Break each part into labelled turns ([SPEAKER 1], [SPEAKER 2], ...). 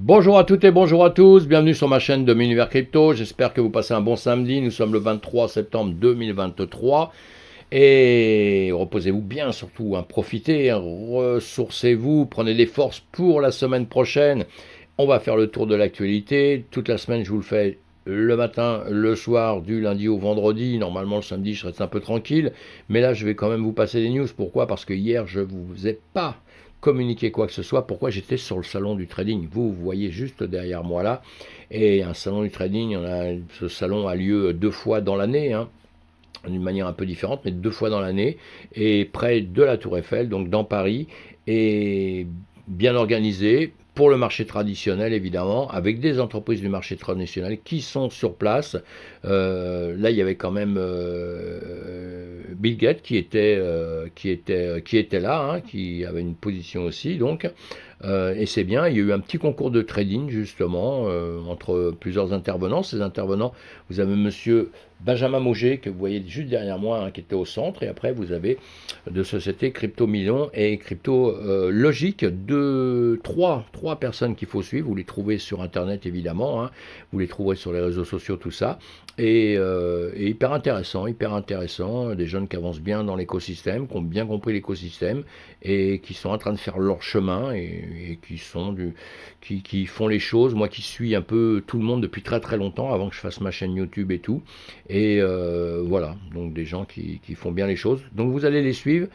[SPEAKER 1] Bonjour à toutes et bonjour à tous, bienvenue sur ma chaîne de Univers Crypto, j'espère que vous passez un bon samedi, nous sommes le 23 septembre 2023 et reposez-vous bien surtout, hein, profitez, hein, ressourcez-vous, prenez des forces pour la semaine prochaine, on va faire le tour de l'actualité, toute la semaine je vous le fais le matin, le soir, du lundi au vendredi, normalement le samedi je reste un peu tranquille, mais là je vais quand même vous passer des news, pourquoi? Parce que hier je vous ai pas communiquer quoi que ce soit. Pourquoi? J'étais sur le salon du trading. Vous voyez juste derrière moi là. Et un salon du trading, ce salon a lieu 2 fois dans l'année, hein, d'une manière un peu différente, mais 2 fois dans l'année, et près de la Tour Eiffel, donc dans Paris, et bien organisé pour le marché traditionnel évidemment, avec des entreprises du marché traditionnel qui sont sur place. Là, il y avait quand même Bill Gates qui était là, hein, qui avait une position aussi, donc. Et c'est bien, il y a eu un petit concours de trading justement entre plusieurs intervenants. Ces intervenants, vous avez monsieur Benjamin Mauger, que vous voyez juste derrière moi, hein, qui était au centre, et après vous avez de société Crypto Million et Crypto Logique, trois personnes qu'il faut suivre. Vous les trouvez sur internet évidemment, hein, vous les trouverez sur les réseaux sociaux, tout ça. Et hyper intéressant, des jeunes qui avancent bien dans l'écosystème, qui ont bien compris l'écosystème et qui sont en train de faire leur chemin et qui font les choses. Moi qui suis un peu tout le monde depuis très très longtemps, avant que je fasse ma chaîne YouTube et tout. Et voilà, donc des gens qui font bien les choses. Donc vous allez les suivre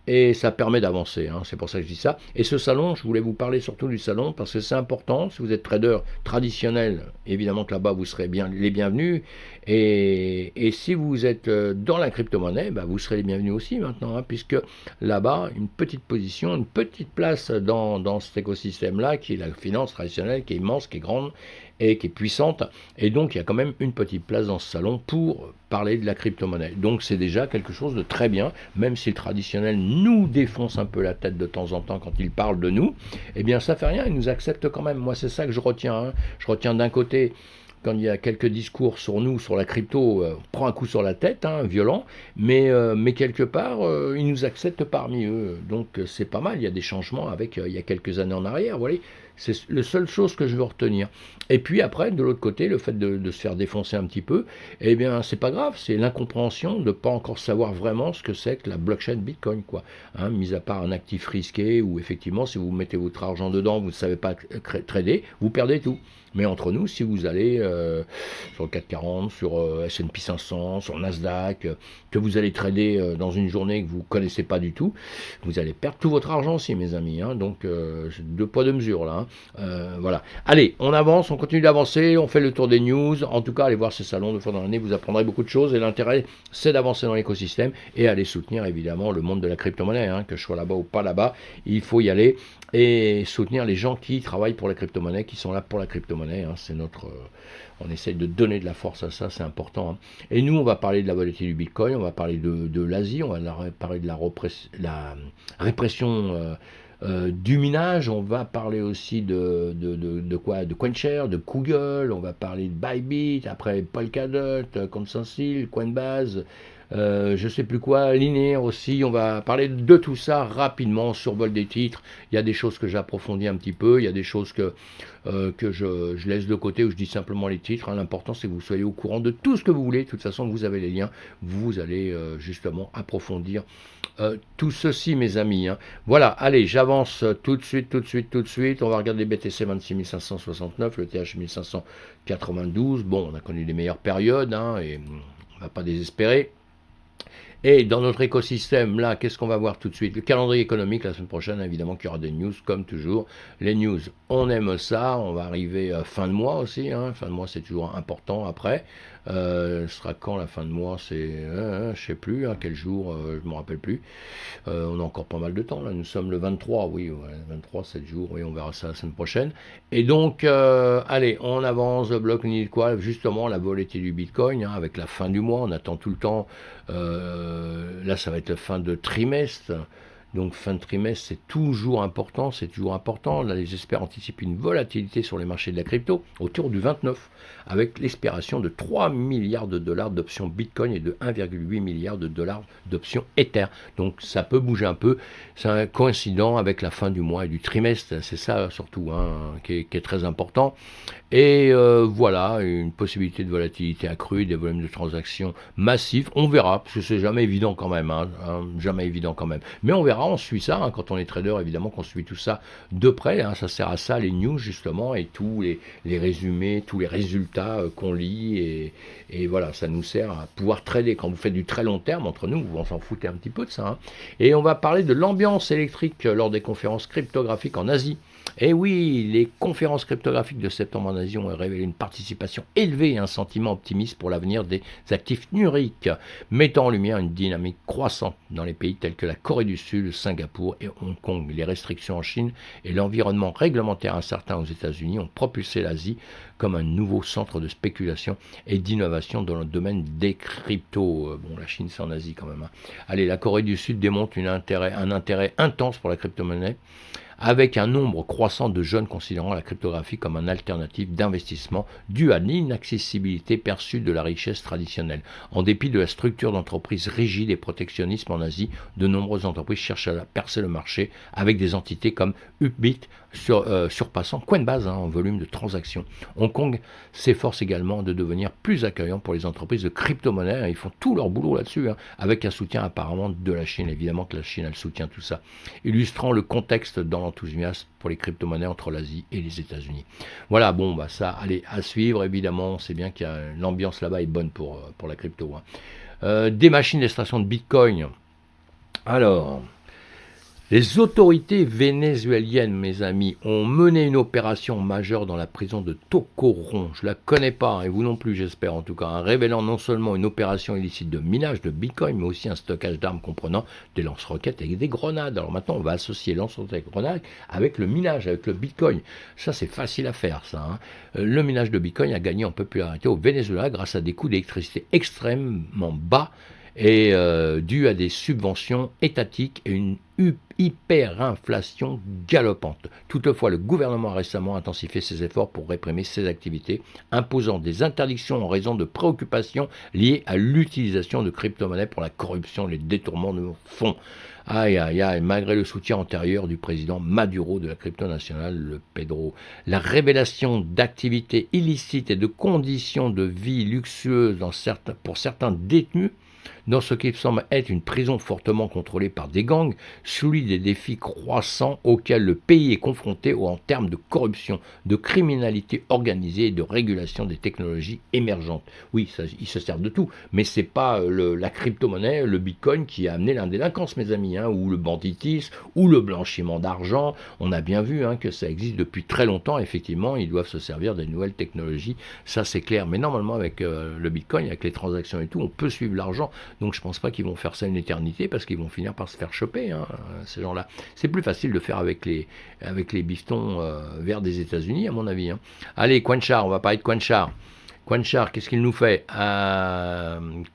[SPEAKER 1] et ça permet d'avancer, hein, c'est pour ça que je dis ça. Et ce salon, je voulais vous parler surtout du salon parce que c'est important. Si vous êtes trader traditionnel, évidemment que là-bas vous serez bien les bienvenus. Et si vous êtes dans la crypto-monnaie, bah, vous serez les bienvenus aussi maintenant, hein, puisque là-bas, une petite position, une petite place dans cet écosystème-là, qui est la finance traditionnelle, qui est immense, qui est grande et qui est puissante. Et donc, il y a quand même une petite place dans ce salon pour parler de la crypto-monnaie. Donc, c'est déjà quelque chose de très bien, même si le traditionnel nous défonce un peu la tête de temps en temps quand il parle de nous, eh bien, ça fait rien, il nous accepte quand même. Moi, c'est ça que je retiens, hein. Je retiens d'un côté quand il y a quelques discours sur nous, sur la crypto, on prend un coup sur la tête, hein, violent, mais quelque part, ils nous acceptent parmi eux. Donc c'est pas mal, il y a des changements avec il y a quelques années en arrière, vous voyez. C'est la seule chose que je veux retenir. Et puis après, de l'autre côté, le fait de se faire défoncer un petit peu, eh bien, c'est pas grave, c'est l'incompréhension de ne pas encore savoir vraiment ce que c'est que la blockchain Bitcoin, quoi. Hein, mis à part un actif risqué, où effectivement, si vous mettez votre argent dedans, vous ne savez pas trader, vous perdez tout. Mais entre nous, si vous allez sur le CAC 40, sur S&P 500, sur Nasdaq, que vous allez trader dans une journée que vous ne connaissez pas du tout, vous allez perdre tout votre argent aussi, mes amis. Hein. Donc, deux poids, deux mesures, là. Hein. Voilà. Allez, on avance, on continue d'avancer, on fait le tour des news. En tout cas, allez voir ces salons 2 fois dans l'année, vous apprendrez beaucoup de choses. Et l'intérêt, c'est d'avancer dans l'écosystème et aller soutenir, évidemment, le monde de la crypto-monnaie. Hein, que je sois là-bas ou pas là-bas, il faut y aller et soutenir les gens qui travaillent pour la crypto-monnaie, qui sont là pour la crypto-monnaie. Hein, c'est notre... on essaye de donner de la force à ça, c'est important. Hein. Et nous, on va parler de la volatilité du Bitcoin, on va parler de l'Asie, on va parler de la répression du minage, on va parler aussi de quoi? De CoinShare, de Google, on va parler de Bybit, après Polkadot, Consensus, Coinbase, je sais plus quoi, linéaire aussi, on va parler de tout ça rapidement, survol des titres, il y a des choses que j'approfondis un petit peu, il y a des choses que je laisse de côté, où je dis simplement les titres, hein. L'important c'est que vous soyez au courant de tout ce que vous voulez, de toute façon vous avez les liens, vous allez justement approfondir tout ceci mes amis. Hein. Voilà, allez, j'avance tout de suite, on va regarder BTC 26 569, le TH 1592, bon on a connu les meilleures périodes, hein, et on ne va pas désespérer. Et dans notre écosystème, là, qu'est-ce qu'on va voir tout de suite? Le calendrier économique, la semaine prochaine, évidemment qu'il y aura des news, comme toujours. Les news, on aime ça. On va arriver à fin de mois aussi. Hein. Fin de mois, c'est toujours important après. Ce sera quand la fin de mois? C'est, je sais plus, hein, quel jour, je me rappelle plus. On a encore pas mal de temps, là. Nous sommes le 23, oui, ouais, 23, 7 jours, oui, on verra ça la semaine prochaine. Et donc, allez, on avance, bloc ni quoi, justement, la volatilité du Bitcoin, hein, avec la fin du mois, on attend tout le temps, là, ça va être la fin de trimestre, Donc fin de trimestre, c'est toujours important, c'est toujours important. Là, les experts anticipent une volatilité sur les marchés de la crypto autour du 29, avec l'expiration de 3 milliards de dollars d'options Bitcoin et de 1,8 milliard de dollars d'options Ether. Donc ça peut bouger un peu. C'est un coïncident avec la fin du mois et du trimestre, c'est ça surtout qui est très important. Et voilà, une possibilité de volatilité accrue, des volumes de transactions massifs. On verra, parce que c'est jamais évident quand même, jamais évident quand même. Mais on verra, on suit ça. Quand on est trader, évidemment qu'on suit tout ça de près. Ça sert à ça, les news justement, et tous les résumés, tous les résultats qu'on lit. Et voilà, ça nous sert à pouvoir trader. Quand vous faites du très long terme, entre nous, vous s'en foutez un petit peu de ça. Et on va parler de l'ambiance électrique lors des conférences cryptographiques en Asie. Et oui, les conférences cryptographiques de septembre en Asie ont révélé une participation élevée et un sentiment optimiste pour l'avenir des actifs numériques, mettant en lumière une dynamique croissante dans les pays tels que la Corée du Sud, Singapour et Hong Kong. Les restrictions en Chine et l'environnement réglementaire incertain aux États-Unis ont propulsé l'Asie comme un nouveau centre de spéculation et d'innovation dans le domaine des cryptos. Bon, la Chine, c'est en Asie quand même. Allez, la Corée du Sud démontre un intérêt intense pour la crypto-monnaie, avec un nombre croissant de jeunes considérant la cryptographie comme une alternative d'investissement due à l'inaccessibilité perçue de la richesse traditionnelle. En dépit de la structure d'entreprise rigide et protectionnisme en Asie, de nombreuses entreprises cherchent à percer le marché avec des entités comme Upbit surpassant Coinbase en volume de transactions. Hong Kong s'efforce également de devenir plus accueillant pour les entreprises de crypto-monnaie. Ils font tout leur boulot là-dessus, avec un soutien apparemment de la Chine. Évidemment que la Chine, elle soutient tout ça, illustrant le contexte dans l'enthousiasme pour les crypto-monnaies entre l'Asie et les États-Unis. Voilà, bon, ça, allez, à suivre, évidemment. On sait bien qu'il y a l'ambiance là-bas est bonne pour la crypto. Des machines d'extraction de Bitcoin. Alors, les autorités vénézuéliennes, mes amis, ont mené une opération majeure dans la prison de Tocoron. Je ne la connais pas, et vous non plus, j'espère en tout cas, révélant non seulement une opération illicite de minage de Bitcoin, mais aussi un stockage d'armes comprenant des lance-roquettes et des grenades. Alors maintenant, on va associer lance-roquettes et grenades avec le minage, avec le Bitcoin. Ça, c'est facile à faire, ça. Le minage de Bitcoin a gagné en popularité au Venezuela grâce à des coûts d'électricité extrêmement bas et dû à des subventions étatiques et une hyperinflation galopante. Toutefois, le gouvernement a récemment intensifié ses efforts pour réprimer ces activités, imposant des interdictions en raison de préoccupations liées à l'utilisation de crypto-monnaies pour la corruption et les détournements de fonds. Aïe, aïe, aïe, malgré le soutien antérieur du président Maduro de la crypto nationale, le Pedro. La révélation d'activités illicites et de conditions de vie luxueuses pour certains détenus dans ce qui semble être une prison fortement contrôlée par des gangs, souligne des défis croissants auxquels le pays est confronté en termes de corruption, de criminalité organisée et de régulation des technologies émergentes. Oui, ils se servent de tout, mais ce n'est pas la crypto-monnaie, le bitcoin qui a amené l'indélinquance, mes amis, ou le banditisme, ou le blanchiment d'argent. On a bien vu que ça existe depuis très longtemps, effectivement, ils doivent se servir des nouvelles technologies, ça c'est clair. Mais normalement, avec le bitcoin, avec les transactions et tout, on peut suivre l'argent. Donc je ne pense pas qu'ils vont faire ça une éternité parce qu'ils vont finir par se faire choper, ces gens-là. C'est plus facile de faire avec les bifetons vers des États-Unis, à mon avis. Allez, Coinchar, on va parler de Coinchar. Coinchar, qu'est-ce qu'il nous fait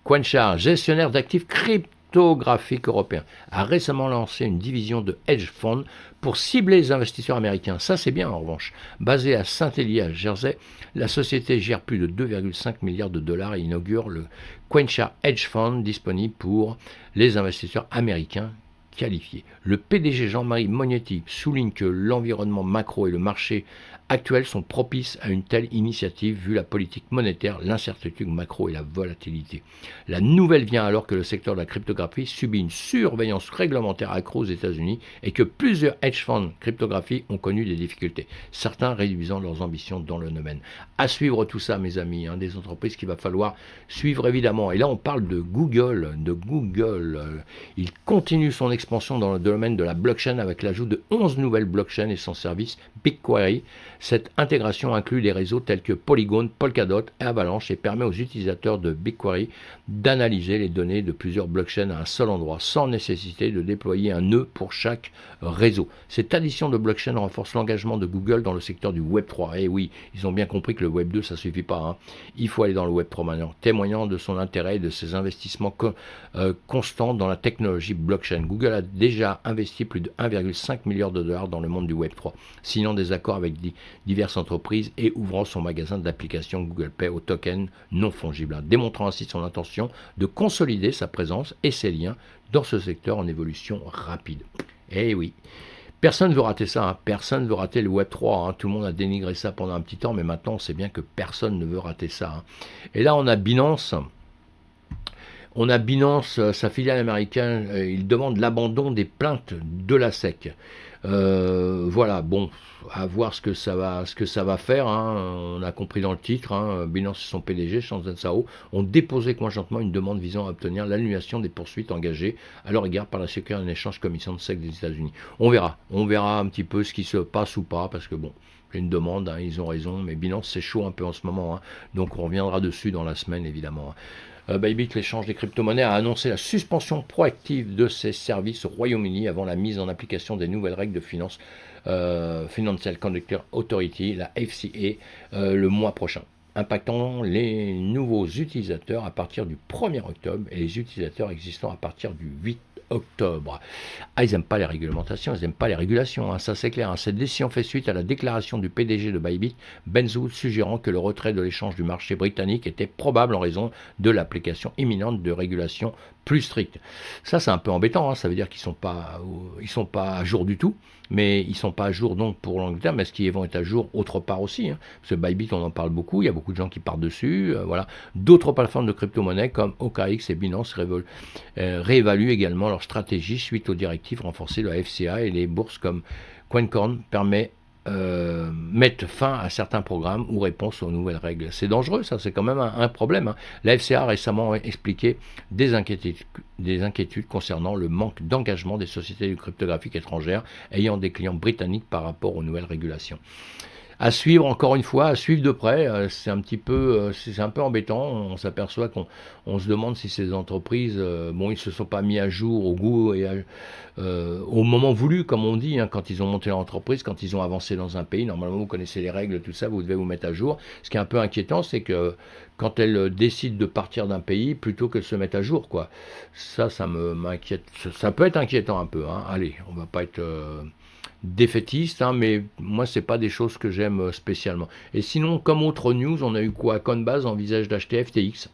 [SPEAKER 1] Coinchar, gestionnaire d'actifs cryptographiques européens, a récemment lancé une division de hedge fund pour cibler les investisseurs américains. Ça, c'est bien, en revanche. Basée à Saint-Hélier, à Jersey, la société gère plus de 2,5 milliards de dollars et inaugure le Coinchar Hedge Fund disponible pour les investisseurs américains qualifiés. Le PDG Jean-Marie Mognetti souligne que l'environnement macro et le marché actuels sont propices à une telle initiative vu la politique monétaire, l'incertitude macro et la volatilité. La nouvelle vient alors que le secteur de la cryptographie subit une surveillance réglementaire accrue aux États-Unis et que plusieurs hedge funds cryptographie ont connu des difficultés, certains réduisant leurs ambitions dans le domaine. À suivre tout ça, mes amis, des entreprises qu'il va falloir suivre évidemment. Et là, on parle de Google. Il continue son expansion dans le domaine de la blockchain avec l'ajout de 11 nouvelles blockchains et son service BigQuery. Cette intégration inclut des réseaux tels que Polygon, Polkadot et Avalanche et permet aux utilisateurs de BigQuery d'analyser les données de plusieurs blockchains à un seul endroit, sans nécessité de déployer un nœud pour chaque réseau. Cette addition de blockchain renforce l'engagement de Google dans le secteur du Web3. Et oui, ils ont bien compris que le Web2, ça ne suffit pas. Hein. Il faut aller dans le Web3 maintenant, témoignant de son intérêt et de ses investissements constants dans la technologie blockchain. Google a déjà investi plus de 1,5 milliard de dollars dans le monde du Web3, signant des accords avec diverses entreprises et ouvrant son magasin d'applications Google Pay aux tokens non fongibles, démontrant ainsi son intention de consolider sa présence et ses liens dans ce secteur en évolution rapide. Eh oui, personne ne veut rater ça, hein. Personne ne veut rater le Web3, hein. Tout le monde a dénigré ça pendant un petit temps, mais maintenant on sait bien que personne ne veut rater ça. Hein. Et là on a Binance. Sa filiale américaine, il demande l'abandon des plaintes de la SEC. Voilà, bon, à voir ce que ça va faire. Hein. On a compris dans le titre, hein, Binance et son PDG, Chanzhen Sao, ont déposé conjointement une demande visant à obtenir l'annulation des poursuites engagées à leur égard par la Securities and Exchange Commission de SEC des États-Unis. On verra un petit peu ce qui se passe ou pas, parce que bon, c'est une demande, hein, ils ont raison, mais Binance c'est chaud un peu en ce moment, hein, donc on reviendra dessus dans la semaine évidemment. Bybit, l'échange des crypto-monnaies, a annoncé la suspension proactive de ses services au Royaume-Uni avant la mise en application des nouvelles règles de finance Financial Conduct Authority, la FCA, le mois prochain, impactant les nouveaux utilisateurs à partir du 1er octobre et les utilisateurs existants à partir du 8 octobre. Ah, ils n'aiment pas les réglementations, ils n'aiment pas les régulations, hein, ça c'est clair. Hein. Cette décision fait suite à la déclaration du PDG de Bybit, Ben Zhu, suggérant que le retrait de l'échange du marché britannique était probable en raison de l'application imminente de régulations plus strictes. Ça c'est un peu embêtant, hein. Ça veut dire qu'ils sont pas à jour du tout, mais ils sont pas à jour donc pour l'Angleterre, mais est-ce qu'ils vont être à jour autre part aussi, hein, parce que Bybit on en parle beaucoup, il y a beaucoup de gens qui partent dessus, voilà. D'autres plateformes de crypto-monnaies comme OKX et Binance réévaluent également leur stratégie suite aux directives renforcées de la FCA, et les bourses comme CoinCorn mettent fin à certains programmes ou réponses aux nouvelles règles. C'est dangereux, ça, c'est quand même un problème. Hein. La FCA a récemment expliqué des inquiétudes concernant le manque d'engagement des sociétés cryptographiques étrangères ayant des clients britanniques par rapport aux nouvelles régulations. À suivre, encore une fois, à suivre de près, c'est un peu embêtant. On s'aperçoit qu'on se demande si ces entreprises, ils se sont pas mis à jour au goût et au moment voulu, comme on dit, hein, quand ils ont monté leur entreprise, quand ils ont avancé dans un pays. Normalement, vous connaissez les règles, tout ça, vous devez vous mettre à jour. Ce qui est un peu inquiétant, c'est que quand elles décident de partir d'un pays, plutôt que de se mettre à jour, quoi. Ça m'inquiète. Ça peut être inquiétant un peu. Hein. Allez, on va pas être défaitiste, hein, mais moi c'est pas des choses que j'aime spécialement. Et sinon, comme autre news, on a eu quoi? Coinbase envisage d'acheter FTX,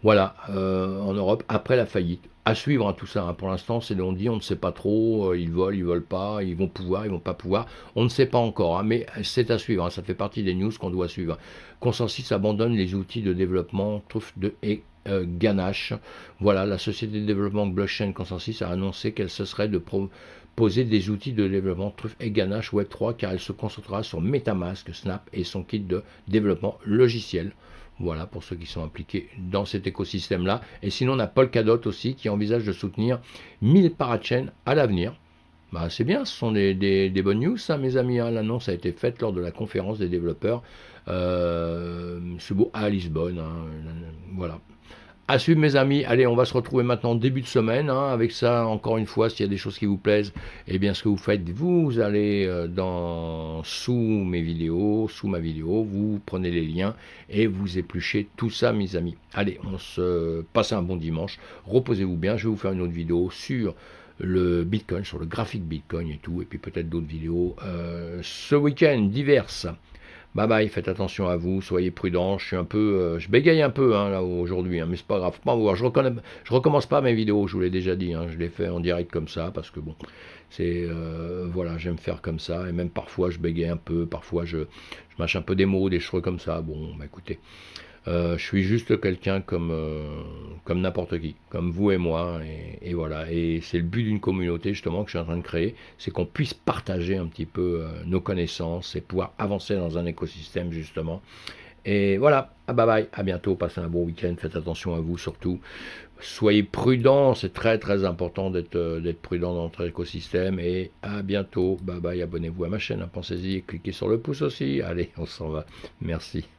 [SPEAKER 1] voilà, en Europe, après la faillite. À suivre, hein, tout ça, hein. Pour l'instant c'est on dit, on ne sait pas trop, ils veulent pas, ils vont pouvoir, ils vont pas pouvoir, on ne sait pas encore, hein, mais c'est à suivre, hein, ça fait partie des news qu'on doit suivre. Consensus abandonne les outils de développement Truth et Ganache. Voilà, la société de développement blockchain Consensus a annoncé qu'elle se serait de poser des outils de développement Truth et Ganache Web3, car elle se concentrera sur MetaMask, Snap et son kit de développement logiciel. Voilà, pour ceux qui sont impliqués dans cet écosystème-là. Et sinon, on a Polkadot aussi, qui envisage de soutenir 1000 parachains à l'avenir. Bah, c'est bien, ce sont des bonnes news, ça, mes amis. Hein. L'annonce a été faite lors de la conférence des développeurs à Lisbonne. Hein. Voilà. À suivre, mes amis. Allez, on va se retrouver maintenant début de semaine. Hein, avec ça, encore une fois, s'il y a des choses qui vous plaisent, eh bien, ce que vous faites, vous allez sous ma vidéo, vous prenez les liens et vous épluchez tout ça, mes amis. Allez, on se passe un bon dimanche. Reposez-vous bien. Je vais vous faire une autre vidéo sur le Bitcoin, sur le graphique Bitcoin et tout, et puis peut-être d'autres vidéos ce week-end diverses. Bye bye, faites attention à vous, soyez prudents, je bégaye un peu hein, là aujourd'hui, hein, mais c'est pas grave, pas voir. Je recommence pas mes vidéos, je vous l'ai déjà dit, hein, je les fais en direct comme ça, parce que bon, c'est, voilà, j'aime faire comme ça, et même parfois je bégaye un peu, parfois je mâche un peu des mots, des choses comme ça, bon, bah écoutez, je suis juste quelqu'un comme n'importe qui, comme vous et moi, et voilà. Et c'est le but d'une communauté justement que je suis en train de créer, c'est qu'on puisse partager un petit peu nos connaissances et pouvoir avancer dans un écosystème justement. Et voilà, bye bye, à bientôt, passez un bon week-end, faites attention à vous surtout. Soyez prudents, c'est très très important d'être prudent dans notre écosystème. Et à bientôt, bye bye, abonnez-vous à ma chaîne, hein, pensez-y, cliquez sur le pouce aussi. Allez, on s'en va. Merci.